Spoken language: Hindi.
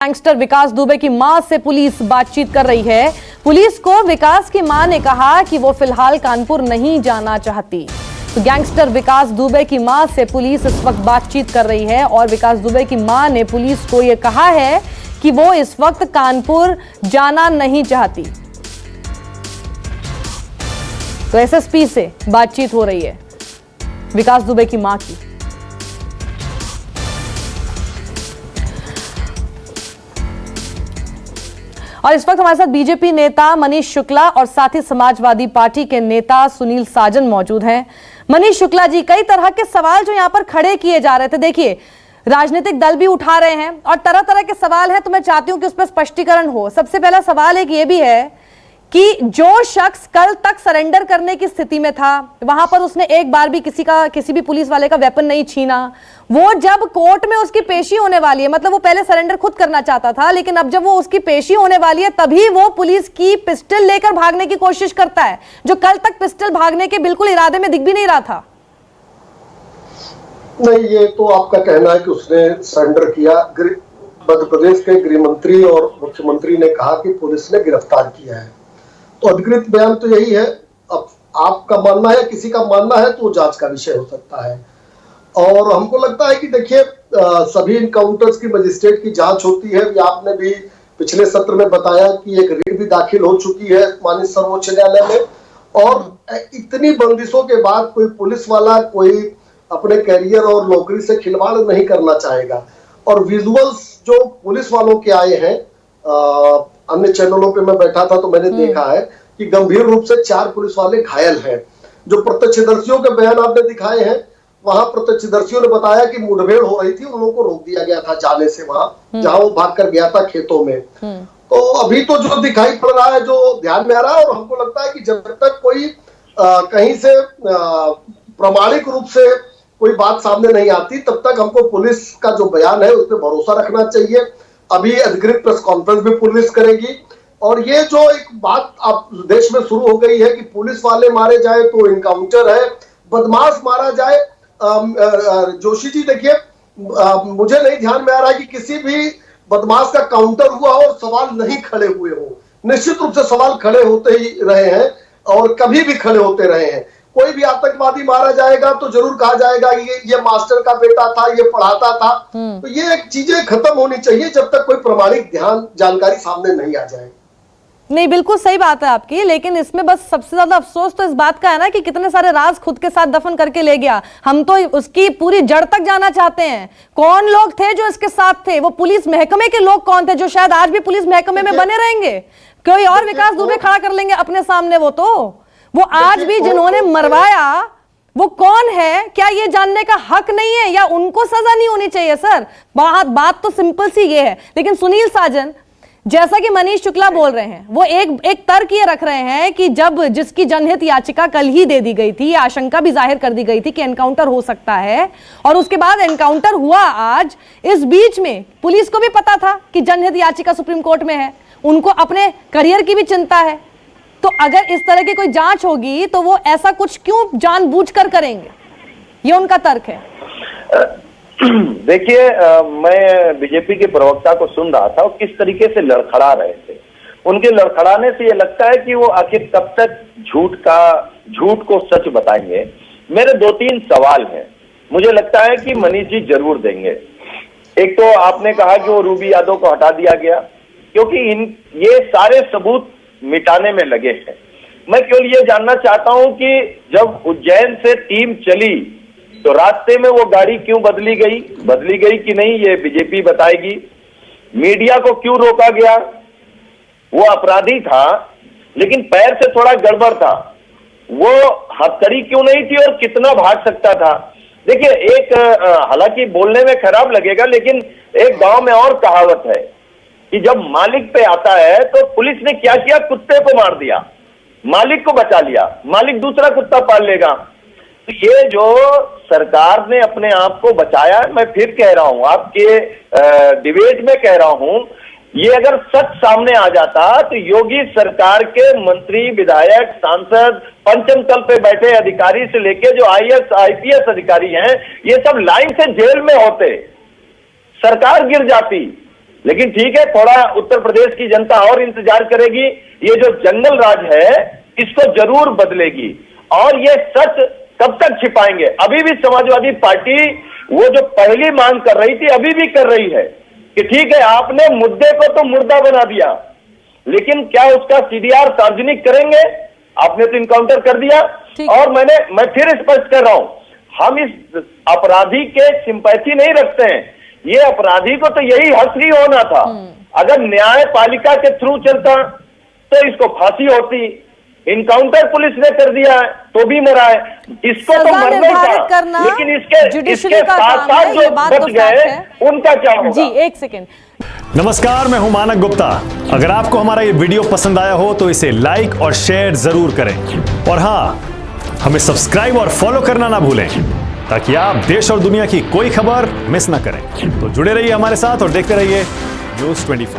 गैंगस्टर विकास दुबे की मां से पुलिस बातचीत कर रही है। पुलिस को विकास की मां ने कहा कि वो फिलहाल कानपुर नहीं जाना चाहती। तो गैंगस्टर विकास दुबे की मां से पुलिस इस वक्त बातचीत कर रही है और विकास दुबे की मां ने पुलिस को यह कहा है कि वो इस वक्त कानपुर जाना नहीं चाहती। तो एसएसपी से बातचीत हो रही है विकास दुबे की मां की। और इस वक्त हमारे साथ बीजेपी नेता मनीष शुक्ला और साथ ही समाजवादी पार्टी के नेता सुनील साजन मौजूद हैं। मनीष शुक्ला जी, कई तरह के सवाल जो यहां पर खड़े किए जा रहे थे, देखिए राजनीतिक दल भी उठा रहे हैं और तरह तरह के सवाल हैं, तो मैं चाहती हूं कि उस पर स्पष्टीकरण हो। सबसे पहला सवाल एक ये भी है कि जो शख्स कल तक सरेंडर करने की स्थिति में था, वहां पर उसने एक बार भी किसी भी पुलिस वाले का वेपन नहीं छीना, वो जब कोर्ट में उसकी पेशी होने वाली है, मतलब वो पहले सरेंडर खुद करना चाहता था, लेकिन अब जब वो उसकी पेशी होने वाली है तभी वो पुलिस की पिस्टल लेकर भागने की कोशिश करता है, जो कल तक पिस्टल भागने के बिल्कुल इरादे में दिख भी नहीं रहा था। नहीं, ये तो आपका कहना है कि उसने सरेंडर किया। मध्य प्रदेश के गृह मंत्री और मुख्यमंत्री ने कहा कि पुलिस ने गिरफ्तार किया है, तो अधिकृत बयान तो यही है। अब आपका मानना है, किसी का मानना है, तो जांच का विषय हो सकता है। और हमको लगता है कि देखिए, सभी इनकाउंटर्स की मजिस्ट्रेट की जांच होती है। आपने भी पिछले सत्र में बताया कि एक रिट भी दाखिल हो चुकी है माननीय सर्वोच्च न्यायालय में। और इतनी बंदिशों के बाद कोई पुलिस वाला कोई अपने कैरियर और नौकरी से खिलवाड़ नहीं करना चाहेगा। और विजुअल्स जो पुलिस वालों के आए हैं, अन्य चैनलों पे मैं बैठा था तो मैंने देखा है कि गंभीर रूप से 4 पुलिस वाले घायल हैं। जो प्रत्यक्षदर्शियों के बयान आपने दिखाए हैं, वहां प्रत्यक्षदर्शियों ने बताया कि मुठभेड़ हो रही थी, उन लोगों को रोक दिया गया था जाने से वहां जहां वो भाग कर गया था खेतों में। तो अभी तो जो दिखाई पड़ रहा है, जो ध्यान में आ रहा है, और हमको लगता है कि जब तक कोई कहीं से प्रामाणिक रूप से कोई बात सामने नहीं आती, तब तक हमको पुलिस का जो बयान है उस पर भरोसा रखना चाहिए। अभी अधिकृत प्रेस कॉन्फ्रेंस भी पुलिस करेगी। और ये जो एक बात अब देश में शुरू हो गई है कि पुलिस वाले मारे जाए तो इनकाउंटर है, बदमाश मारा जाए। जोशी जी, देखिए, मुझे नहीं ध्यान में आ रहा है कि किसी भी बदमाश का काउंटर हुआ हो और सवाल नहीं खड़े हुए हो। निश्चित रूप से सवाल खड़े होते ही रहे हैं और कभी भी खड़े होते रहे हैं। कोई भी आतंकवादी मारा जाएगा तो जरूर कहा जाएगा ये मास्टर का बेटा था, ये पढ़ाता था। तो ये चीजें खत्म होनी चाहिए जब तक कोई प्रमाणिक जानकारी सामने नहीं आ जाए। नहीं, बिल्कुल सही बात है आपकी, लेकिन इसमें बस सबसे ज्यादा अफसोस तो इस बात का है ना कि कितने सारे राज खुद के साथ दफन करके ले गया। हम तो उसकी पूरी जड़ तक जाना चाहते हैं। कौन लोग थे जो इसके साथ थे? वो पुलिस महकमे के लोग कौन थे जो शायद आज भी पुलिस महकमे में बने रहेंगे? कोई और विकास दुबे खड़ा कर लेंगे अपने सामने। वो आज भी जिन्होंने मरवाया वो कौन है, क्या ये जानने का हक नहीं है या उनको सजा नहीं होनी चाहिए? सर, बात तो सिंपल सी ये है। लेकिन सुनील साजन, जैसा कि मनीष शुक्ला बोल रहे हैं, वो एक तर्क ये रख रहे हैं कि जिसकी जनहित याचिका कल ही दे दी गई थी, आशंका भी जाहिर कर दी गई थी कि एनकाउंटर हो सकता है, और उसके बाद एनकाउंटर हुआ आज। इस बीच में पुलिस को भी पता था कि जनहित याचिका सुप्रीम कोर्ट में है, उनको अपने करियर की भी चिंता है। तो अगर इस तरह की कोई जांच होगी तो वो ऐसा कुछ क्यों जानबूझकर करेंगे? ये उनका तर्क है। देखिए, मैं बीजेपी के प्रवक्ता को सुन रहा था और किस तरीके से लड़खड़ा रहे थे। उनके लड़खड़ाने से ये लगता है कि वो आखिर कब तक झूठ को सच बताएंगे। मेरे 2-3 सवाल हैं, मुझे लगता है कि मनीष जी जरूर देंगे। एक तो आपने कहा कि वो रूबी यादव को हटा दिया गया क्योंकि ये सारे सबूत मिटाने में लगे हैं। मैं केवल ये जानना चाहता हूं कि जब उज्जैन से टीम चली तो रास्ते में वो गाड़ी क्यों बदली गई कि नहीं, ये बीजेपी बताएगी। मीडिया को क्यों रोका गया? वो अपराधी था लेकिन पैर से थोड़ा गड़बड़ था, वो हथकड़ी क्यों नहीं थी और कितना भाग सकता था? देखिए, एक हालांकि बोलने में खराब लगेगा, लेकिन एक गांव में और कहावत है कि जब मालिक पे आता है तो पुलिस ने क्या किया, कुत्ते को मार दिया, मालिक को बचा लिया, मालिक दूसरा कुत्ता पाल लेगा। तो ये जो सरकार ने अपने आप को बचाया, मैं फिर कह रहा हूं, आपके डिबेट में कह रहा हूं, ये अगर सच सामने आ जाता तो योगी सरकार के मंत्री, विधायक, सांसद, पंचम तल पे बैठे अधिकारी से लेके जो IAS IPS अधिकारी हैं, ये सब लाइन से जेल में होते, सरकार गिर जाती। लेकिन ठीक है, थोड़ा उत्तर प्रदेश की जनता और इंतजार करेगी। ये जो जंगल राज है इसको जरूर बदलेगी। और ये सच कब तक छिपाएंगे? अभी भी समाजवादी पार्टी वो जो पहली मांग कर रही थी अभी भी कर रही है कि ठीक है, आपने मुद्दे को तो मुर्दा बना दिया, लेकिन क्या उसका सीडीआर सार्वजनिक करेंगे? आपने तो इनकाउंटर कर दिया। और मैं फिर स्पष्ट कर रहा हूं, हम इस अपराधी के सिंपैथी नहीं रखते हैं। ये अपराधी को तो यही हक ही होना था। अगर न्यायपालिका के थ्रू चलता तो इसको फांसी होती। इनकाउंटर पुलिस ने कर दिया है तो भी मरा है, इसको तो मरना ही था। लेकिन इसके साथ साथ जो बच गए उनका क्या होगा? जी एक सेकेंड। नमस्कार, मैं हूं मानक गुप्ता। अगर आपको हमारा ये वीडियो पसंद आया हो तो इसे लाइक और शेयर जरूर करें, और हाँ, हमें सब्सक्राइब और फॉलो करना ना भूलें ताकि आप देश और दुनिया की कोई खबर मिस ना करें। तो जुड़े रहिए हमारे साथ और देखते रहिए न्यूज़ 24।